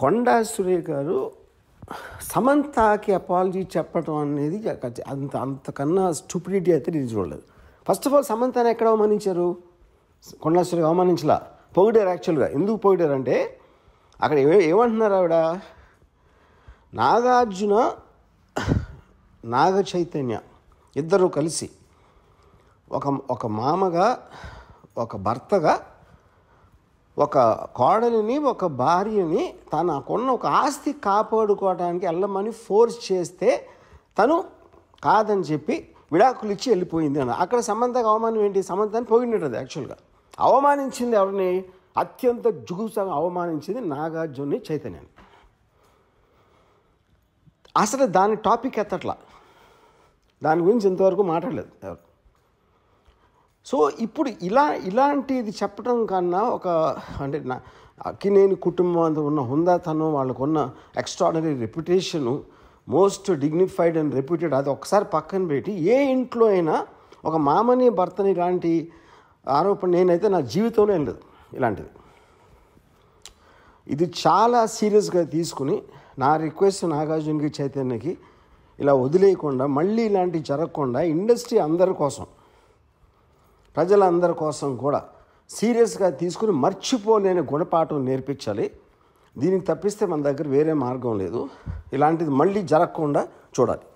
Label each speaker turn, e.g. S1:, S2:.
S1: కొండా సురేఖ గారు సమంతకి అపాలజీ చెప్పడం అనేది అంతకన్నా స్టూపిడిటీ అయితే నేను చూడలేదు. ఫస్ట్ ఆఫ్ ఆల్ సమంతని ఎక్కడ అవమానించారు? కొండా సురేఖ అవమానించలా, పొగిడారు. యాక్చువల్గా ఎందుకు పొగిడారంటే అక్కడ ఏమంటున్నారు ఆవిడ, నాగార్జున నాగ చైతన్య ఇద్దరు కలిసి ఒక మామగా, ఒక భర్తగా, ఒక కోడలిని, ఒక భార్యని తనకున్న ఒక ఆస్తి కాపాడుకోవడానికి వెళ్ళమని ఫోర్స్ చేస్తే తను కాదని చెప్పి విడాకులు ఇచ్చి వెళ్ళిపోయింది అన్న. అక్కడ సమంతకు అవమానం ఏంటి? సమంతని పొగిడినది. యాక్చువల్గా అవమానించింది ఎవరిని? అత్యంత జుగుప్సగా అవమానించింది నాగార్జున చైతన్యాన్ని. అసలు దాని టాపిక్ ఎత్తట్లా, దాని గురించి ఇంతవరకు మాట్లాడలేదు ఎవరు. సో ఇప్పుడు ఇలాంటిది చెప్పడం కన్నా అంటే అక్కినేని కుటుంబం అంత ఉన్న హుందాతనం, వాళ్ళకున్న extraordinary reputation, most dignified and reputed, అది ఒకసారి పక్కన పెట్టి ఏ ఇంట్లో అయినా ఒక మామని భర్తని ఇలాంటి ఆరోపణ నేనైతే నా జీవితంలో ఏం లేదు ఇలాంటిది. ఇది చాలా సీరియస్గా తీసుకుని నా రిక్వెస్ట్ నాగార్జునకి చైతన్యకి ఇలా వదిలేయకుండా, మళ్ళీ ఇలాంటివి జరగకుండా ఇండస్ట్రీ అందరి కోసం, ప్రజలందరి కోసం కూడా సీరియస్గా తీసుకుని మర్చిపోలేని గుణపాఠం నేర్పించాలి. దీనికి తప్పిస్తే మన దగ్గర వేరే మార్గం లేదు. ఇలాంటిది మళ్ళీ జరగకుండా చూడాలి.